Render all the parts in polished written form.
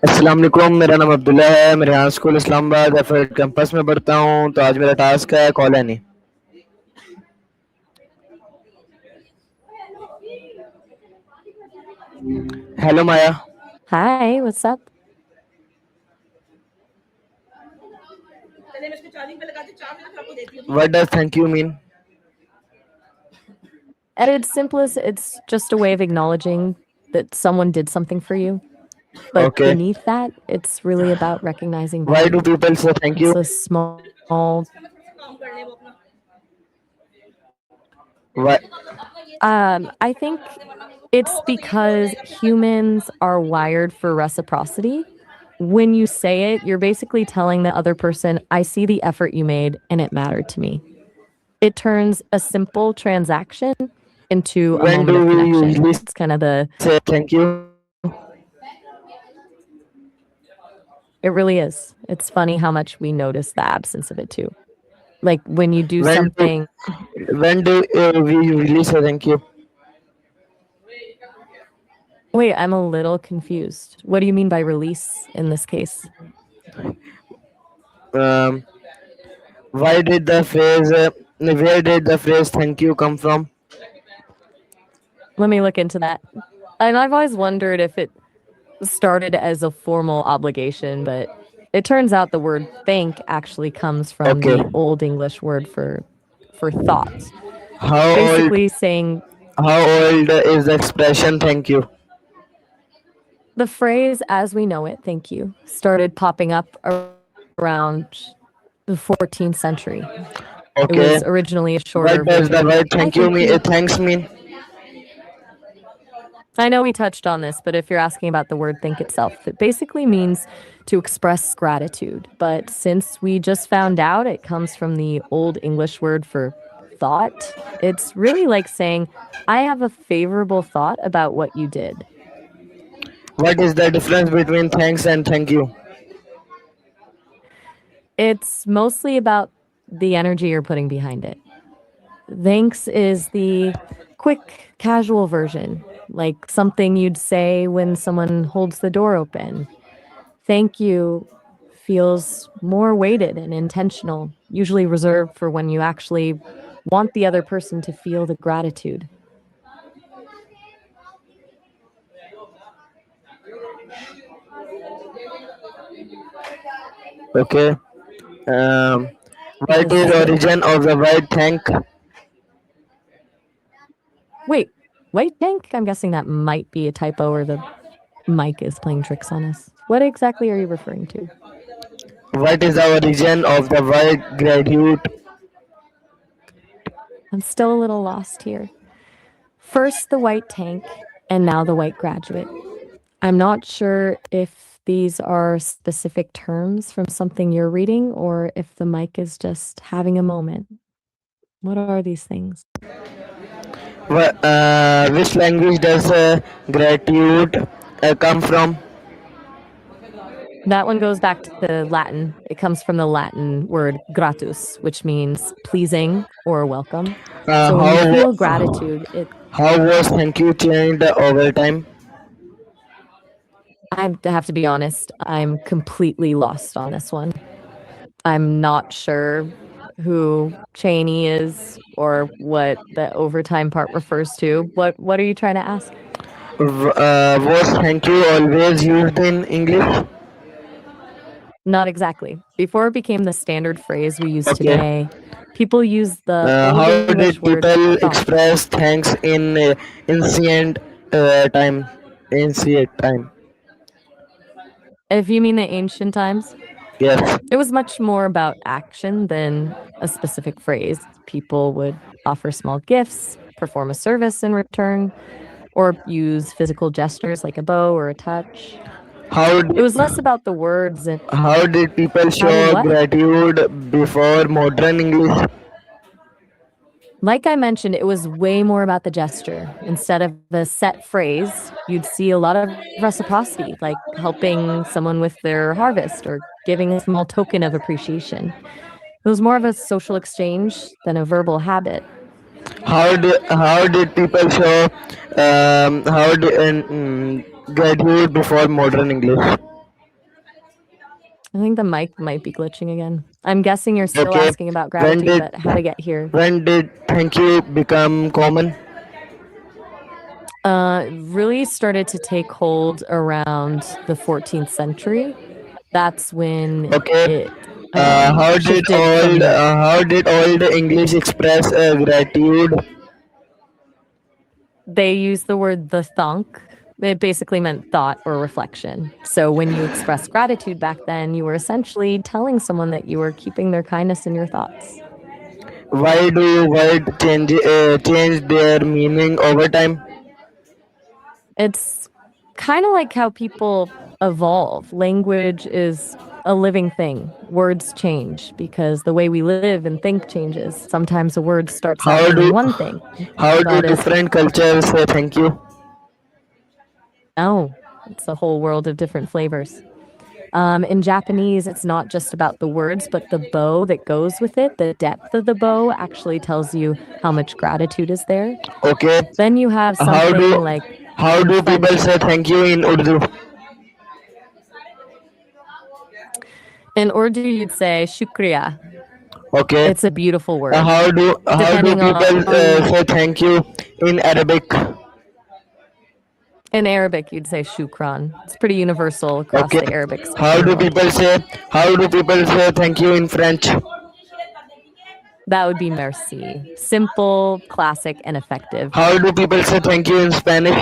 अस्सलाम वालेकुम, मेरा नाम अब्दुल्ला है। मैं यहाँ स्कूल इस्लामाबाद एफएड कैंपस में पढ़ता हूँ। तो आज मेरा टास्क है call any. Hello Maya. Hi, what's up? What does thank you mean? At its simplest, it's just a way of acknowledging that someone did something for you. But okay. beneath that, it's really about recognizing why do value. People say thank It's you? a small. Why? I think it's because humans are wired for reciprocity. When you say it, you're basically telling the other person, I see the effort you made and it mattered to me. It turns a simple transaction into a when moment do of we connection. Usually It's kind of the, say thank you? it really is. It's funny how much we notice the absence of it too. Like when you do when do something, when do we usually say thank you? wait, I'm a little confused. What do you mean by release in this case? Why did the phrase where did the phrase thank you come from? Let me look into that. And I've always wondered if it started as a formal obligation, but it turns out the word thank actually comes from Okay. the Old English word for thought. How old Basically saying how old is the expression thank you? the phrase as we know it, thank you, started popping up around the 14th century. It Okay. was originally a shorter What does the version. word I thank you thank mean? you. Thanks mean? I know we touched on this, but if you're asking about the word think itself, it basically means to express gratitude. But since we just found out it comes from the Old English word for thought, it's really like saying, I have a favorable thought about what you did. What is the difference between thanks and thank you? It's mostly about the energy you're putting behind it. Thanks is the quick, casual version, like something you'd say when someone holds the door open. Thank you feels more weighted and intentional, usually reserved for when you actually want the other person to feel the gratitude. Okay. Um, what is This origin of the word thank? Wait, white tank? I'm guessing that might be a typo or the mic is playing tricks on us. What exactly are you referring to? What is the origin of the word gratitude? I'm still a little lost here. First the white tank, and now the white graduate. I'm not sure if these are specific terms from something you're reading or if the mic is just having a moment. What are these things? Which language does gratitude come from? That one goes back to the Latin. It comes from the Latin word gratus, which means pleasing or welcome. Uh, So when you how feel gratitude, how was thank you changed over time? I have to be honest, I'm completely lost on this one. I'm not sure who Cheney is or what the overtime part refers to. What are you trying to ask? Was thank you always used in English? Not exactly. Before it became the standard phrase we use Okay. today, people use the Old How English did word people thought. express thanks in ancient time? Ancient time. If you mean the ancient times, Yes. it was much more about action than a specific phrase. People would offer small gifts, perform a service in return, or use physical gestures like a bow or a touch. How It did, was less about the words and how did people how did show what? gratitude before modern English? Like I mentioned, it was way more about the gesture. Instead of a set phrase, you'd see a lot of reciprocity, like helping someone with their harvest or giving a small token of appreciation. It was more of a social exchange than a verbal habit. How did people show how did gratitude before modern English? I think the mic might be glitching again. I'm guessing you're still Okay. asking about When gratitude, did but how to get here. when did thank you become common? Really started to take hold around the 14th century. That's when Okay. it Uh, how did shifted old from uh, how did old English express gratitude? they used the word the thunk. It basically meant thought or reflection. So when you express gratitude back then, you were essentially telling someone that you were keeping their kindness in your thoughts. Why do words change their meaning over time? It's kind of like how people evolve. Language is a living thing. Words change because the way we live and think changes. Sometimes a word starts out How meaning do one thing, how do but as different cultures say thank you? oh, it's a whole world of different flavors. In Japanese, it's not just about the words, but the bow that goes with it. The depth of the bow actually tells you how much gratitude is there. Okay. Then you have How something do like how in do people French. say thank you in Urdu? In Urdu, you'd say shukriya. Okay. It's a beautiful Uh, word. how do how do Depending people on say thank you in Arabic? in Arabic, you'd say shukran. It's pretty universal across Okay. the Arabic How speaking do world. people say how do people say thank you in French? That would be merci. Simple, classic, and effective. How do people say thank you in Spanish?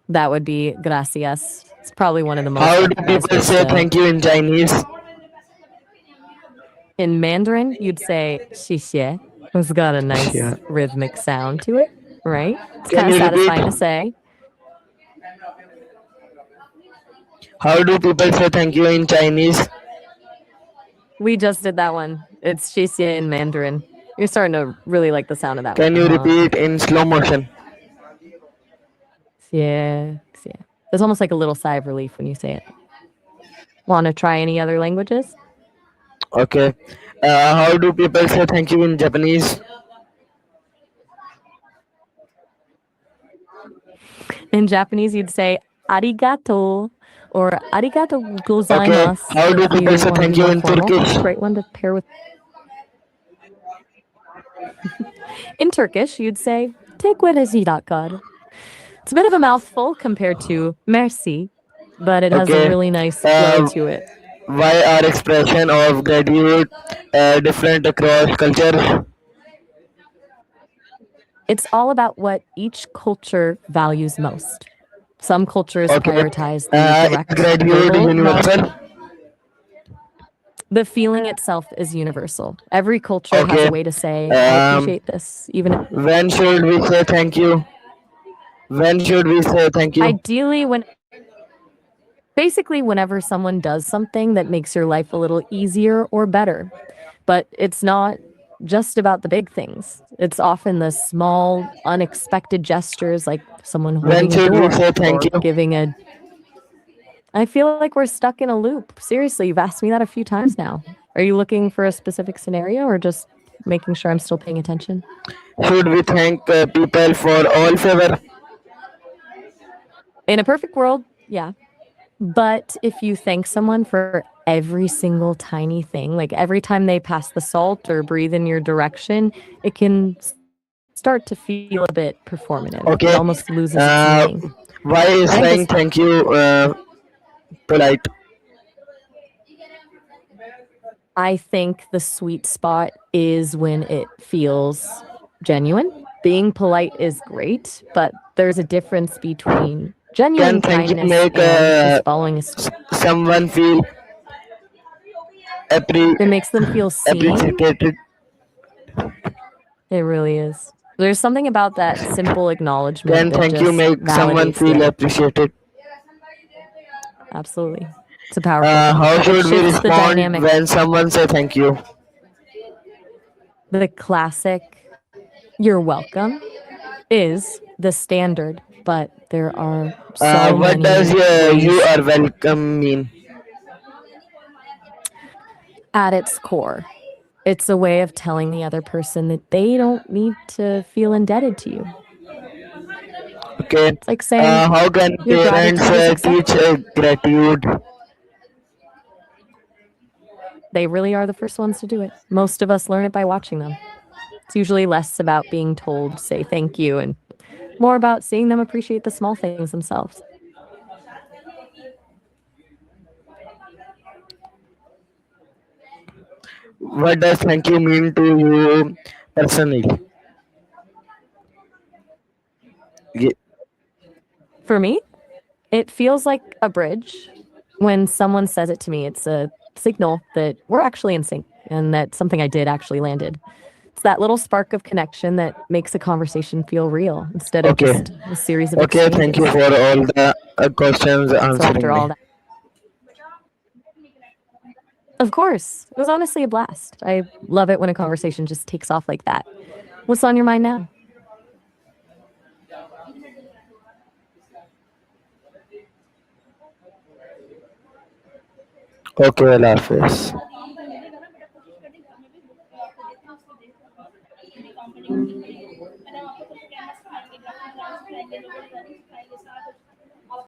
That would be gracias. It's probably one of the most How do recognized people ways say to. thank you in Chinese? In Mandarin, you'd say 谢谢. It's got a nice Yeah. rhythmic sound to it, right? It's Can kind of you repeat? satisfying to say. How do people say thank you in Chinese? We just did that one. It's 谢谢in Mandarin. You're starting to really like the sound of that Can one, you huh? repeat in slow motion? Yeah, yeah. There's almost like a little sigh of relief when you say it. Want to try any other languages? Okay. How do people say thank you in Japanese? In Japanese, you'd say arigato or arigato Okay. gozaimasu How do if people you say want to be thank you more in formal. Turkish? It's a great one to pair with. In Turkish, you'd say tekwerezirakar. It's a bit of a mouthful compared to merci, but it has a Okay. really nice flow Uh, to it. why are expression of gratitude different across cultures? It's all about what each culture values most. Some cultures Okay. prioritize the Is direct gratitude verbal acknowledgement. universal? The feeling itself is universal. Every culture has Okay. a way to say, I Um, appreciate this, even when should we say thank you? When should we say thank you? ideally when basically whenever someone does something that makes your life a little easier or better. But it's not just about the big things. It's often the small, unexpected gestures like someone When holding a should we door say thank or you? giving a. I feel like we're stuck in a loop. Seriously, you've asked me that a few times now. Are you looking for a specific scenario or just making sure I'm still paying attention? Should we thank people for all favor? In a perfect world, yeah. But if you thank someone for every single tiny thing, like every time they pass the salt or breathe in your direction, it can start to feel a bit performative. It almost Okay. loses its meaning. Uh, I why think is this saying thank you polite? I think the sweet spot is when it feels genuine. Being polite is great, but there's a difference between Can genuine thank you kindness make and just following a script. someone feel appre- It makes them feel seen. appreciated? It really is. There's something about that simple acknowledgement Can that thank you just make someone validates the feel effort. appreciated? Absolutely. It's a powerful thing. How It should we shifts the respond dynamic. when someone say thank you? The classic, you're welcome, is the standard, but there are so What does many you ways are welcome mean? at its core. It's a way of telling the other person that they don't need to feel indebted to you. Okay. It's like saying How can your parents gratitude is teach accepted. gratitude? They really are the first ones to do it. Most of us learn it by watching them. It's usually less about being told, say thank you, and more about seeing them appreciate the small things themselves. What does thank you mean to you personally? Ye- For me, it feels like a bridge. When someone says it to me, it's a signal that we're actually in sync and that something I did actually landed. It's that little spark of connection that makes a conversation feel real instead of Okay. just a series of Okay. Thank you exchanges. for all the questions So after answering all me. that, of course, it was honestly a blast. I love it when a conversation just takes off like that. What's on your mind now? Okay. Allah Hafiz.